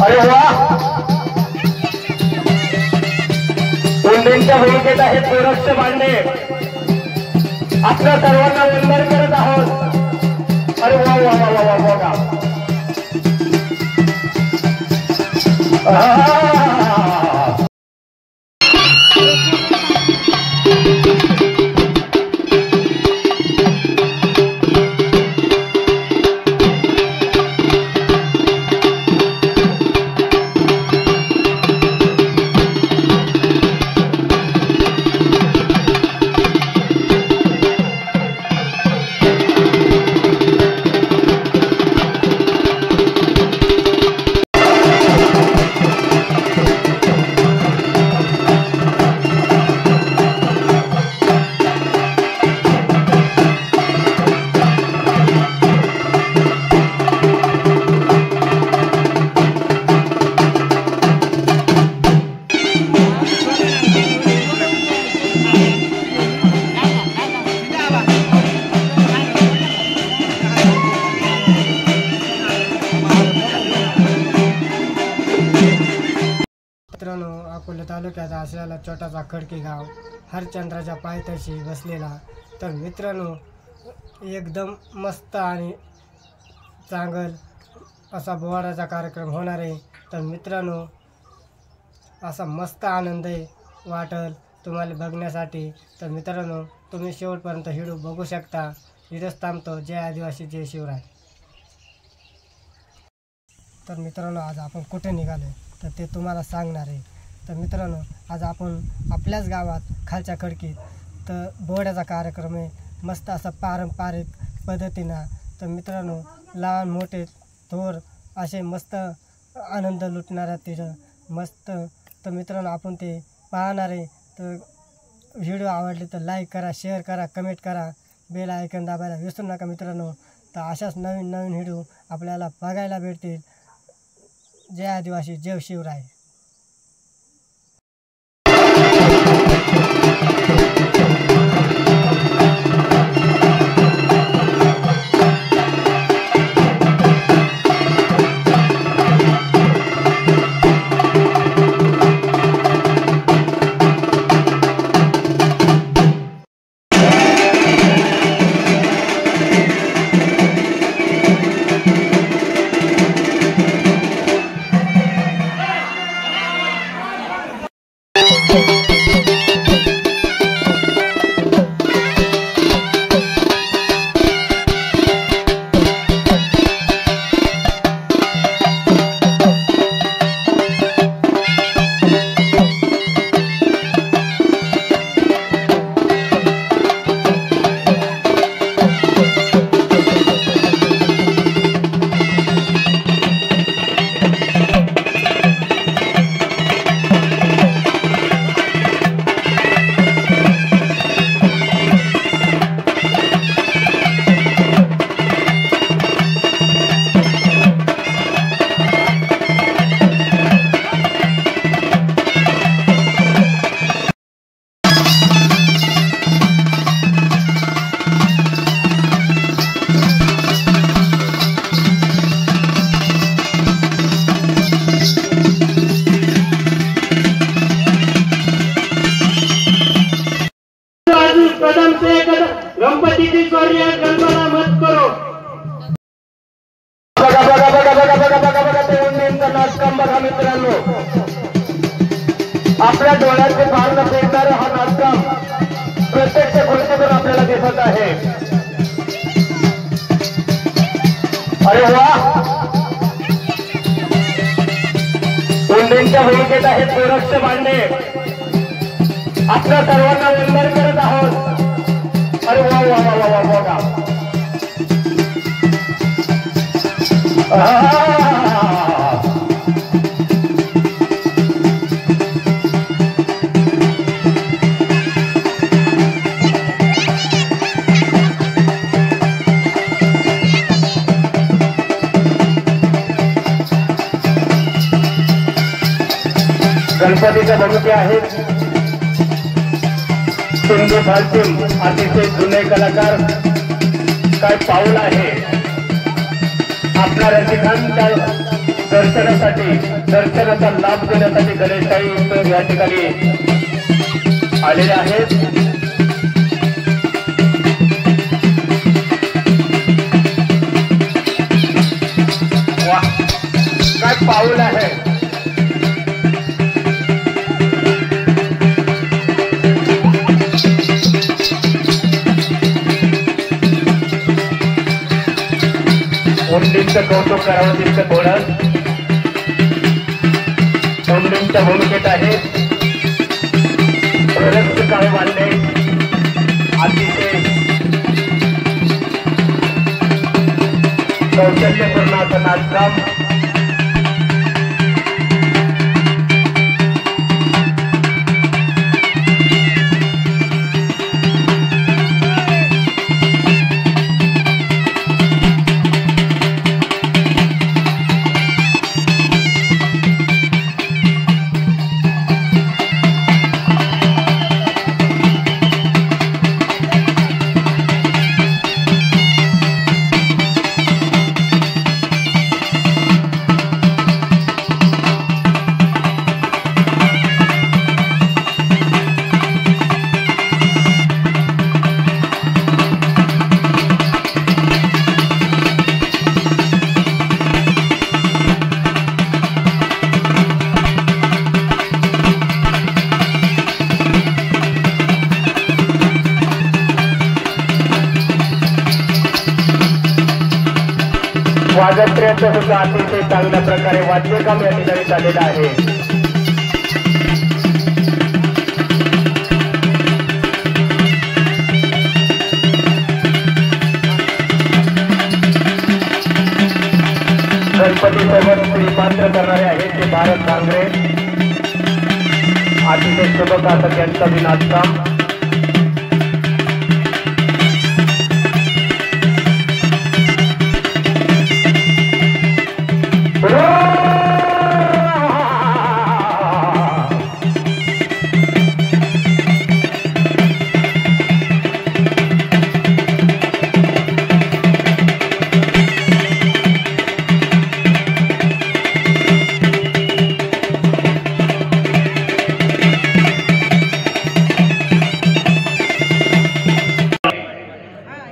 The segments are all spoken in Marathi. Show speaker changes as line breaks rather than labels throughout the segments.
अरे वा, उंदींच्या भूमिकेत आहेत गोरक्ष बांडे. आपल्या सर्वांना वंदन करत आहोत. अरे वा वा वा वा वा वा.
मित्रांनो, अकोला तालुक्यात असलेला छोटासा खडकी गाव हरचंद्राच्या पायथ्याशी बसलेला. तर मित्रांनो, एकदम मस्त आणि चांगल असा बोवाडाचा कार्यक्रम होणार आहे. तर मित्रांनो, असा मस्त आनंद वाटल तुम्हाला बघण्यासाठी. तर मित्रांनो, तुम्ही शेवटपर्यंत व्हिडिओ बघू शकता. इथंच थांबतो. जय आदिवासी, जय शिवराय. तर मित्रांनो, आज आपण कुठे निघालो तर ते तुम्हाला सांगणार आहे. तर मित्रांनो, आज आपण आपल्याच गावात खालच्या खडकीत तर बोहड्याचा कार्यक्रम आहे. मस्त असा पारंपरिक पद्धतीनं. तर मित्रांनो, लहान मोठे थोर असे मस्त आनंद लुटणाऱ्या तिथं मस्त. तर मित्रांनो, आपण ते पाहणार आहे. तर व्हिडिओ आवडले तर लाईक करा, शेअर करा, कमेंट करा, बेल आयकॉन दाबायला विसरू नका मित्रांनो. तर अशाच नवीन नवीन व्हिडिओ आपल्याला बघायला भेटतील. जय आदिवासी, जय शिवराय. कदम से कदम गणपति की गौरिया गणपना मत करो. बघा बघा बघा बघा बघा बघा बघा ते उंदींचा नाचकाम बघा मित्रांनो. आपल्या डोळ्याचे पारण फिरणारा हा नाचकाम प्रत्यक्ष कृतीतून आपल्याला दिसत आहे. अरे वा, उंदींच्या भूमिकेत आहेत गोरक्ष बांडे. आपल्या सर्वांना वंदन करत आहोत. अरे वा वा वा वा वा वा. गणपतीच्या भूमिके आहेत सिंधू फाल्सिम, अतिशय जुने कलाकार. काय पाऊल आहे आपल्या रसिकांच्या
दर्शनाचा लाभ देण्यासाठी गणेशशाही या ठिकाणी आलेले आहेत. वा, काय पाऊल आहे. मुंडींचं कौतुक करावं तितकं थोडं. मुंडींच्या भूमिकेत आहे बरेच काळ मानले. अतिशय कौशल्यपूर्ण असं नाचकाम. वाजंत्र्याचं सुद्धा अतिशय चांगल्या प्रकारे वाद्यकाम या ठिकाणी झालेलं आहे. गणपती सोबत श्रीपात्र करणारे आहेत ते भारत कांगरे. अतिशय शुभकार्यक यांचं विनाशकाम.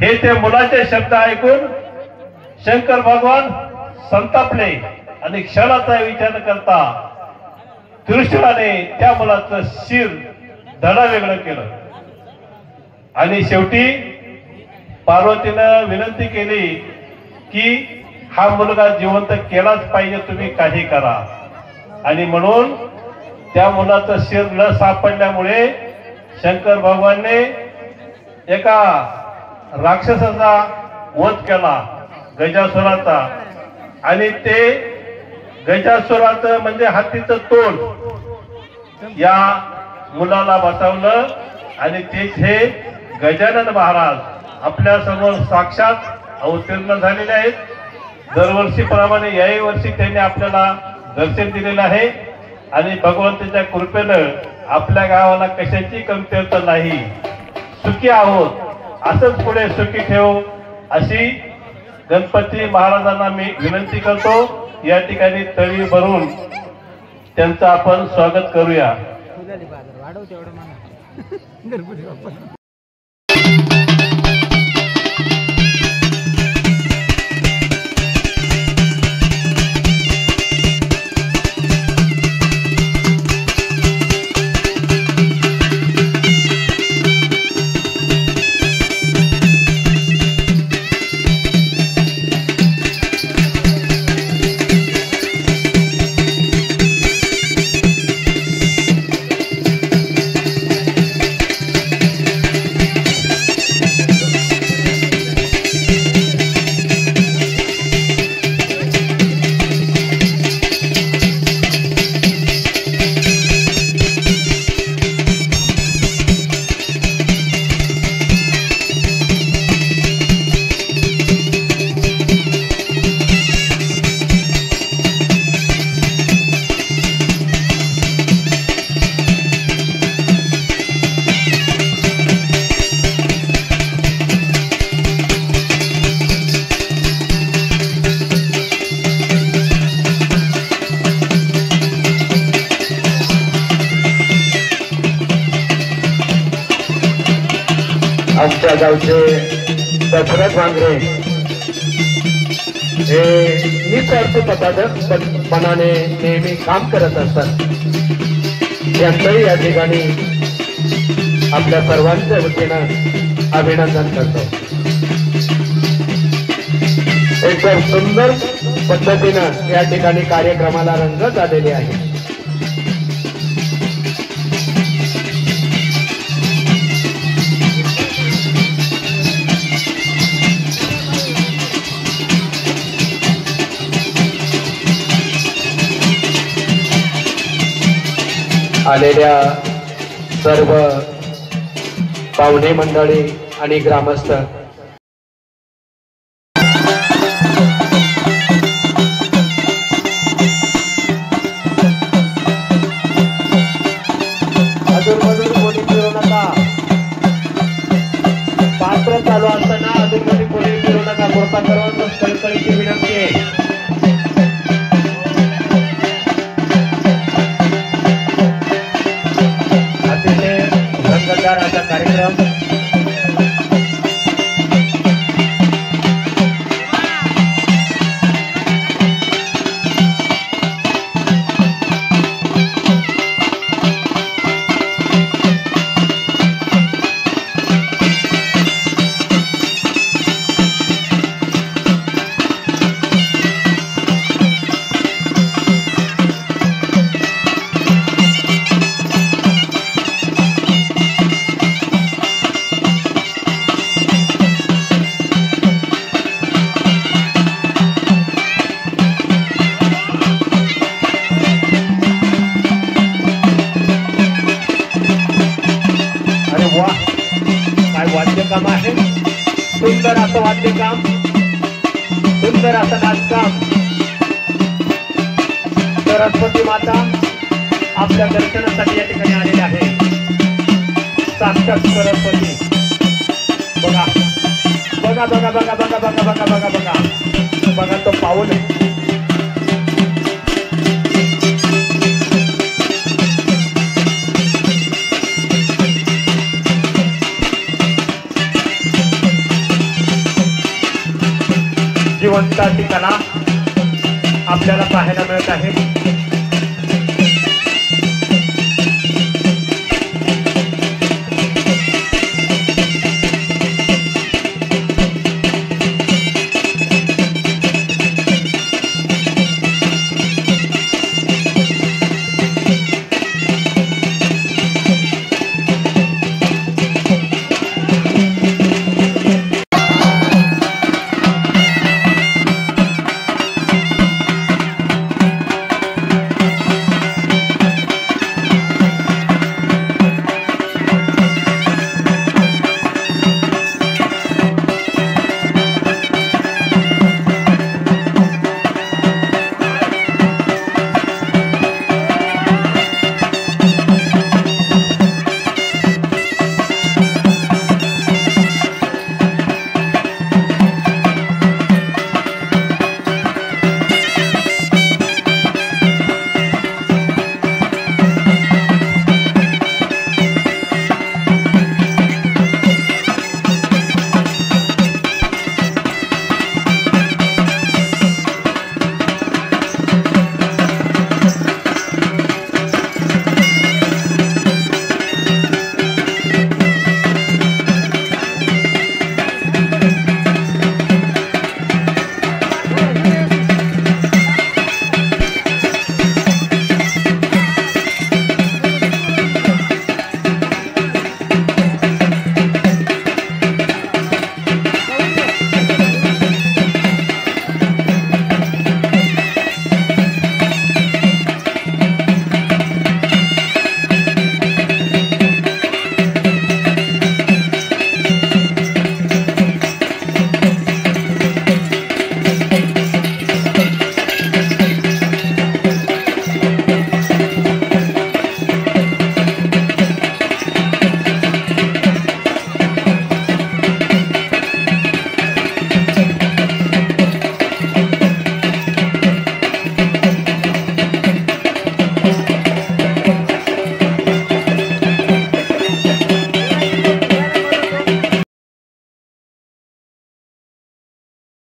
हे ते मुलाचे शब्द ऐकून शंकर भगवान संतापले आणि क्षणाचा विचार करता त्रिशूळाने त्या मुलाचं शिर धडा वेगळं केलं. आणि शेवटी पार्वतीनं विनंती केली की हा मुलगा जिवंत केलाच पाहिजे, तुम्ही काही करा. आणि म्हणून त्या मुलाचं शिर न सापडल्यामुळे शंकर भगवानने एका राक्षसाचा वध केला, गजासुराचा. आणि ते गजासुराचं म्हणजे हातीचं तोंड या मुलाला बसवलं. आणि तेच हे गजानन महाराज आपल्या समोर साक्षात अवतीर्ण झालेले आहेत. दरवर्षीप्रमाणे याही वर्षी त्यांनी आपल्याला दर्शन दिलेलं आहे. आणि भगवंताच्या कृपेनं आपल्या गावाला कशाची कमतरता नाही, सुखी आहोत. असंच पुढे सुखी ठेवू अशी गणपती महाराजांना मी विनंती करतो. या ठिकाणी तळी भरून त्यांचं आपण स्वागत करूया. आमच्या गावचे दशरथ भांगरे हे निस्वार्थ पणाने नेहमी काम करत असतात. यांचंही या ठिकाणी आपल्या सर्वांच्या वतीनं अभिनंदन करतो. एकदम सुंदर पद्धतीनं या ठिकाणी कार्यक्रमाला रंगत आलेली आहे. आलेल्या सर्व पाहुणे मंडळी आणि ग्रामस्थ अधूनमधून कोणी फिरू नका. पात्र चालू असताना अधूनमधून कोणी फिरू नका. कृपा करून कळकळीची विनंती आहे. असा कार्यक्रम वाद्यकाम आहे. सुंदर असं वाद्यकाम, सुंदर असं नाचकाम. सरस्वती माता आपल्या दर्शनासाठी या ठिकाणी आलेली आहे. साक्षात सरस्वती. बघा बघा बघा बघा बघा बघा बघा बघा बघा बघा तो पाऊल. जिवंत अशी कला आपल्याला पाहायला मिळत आहे.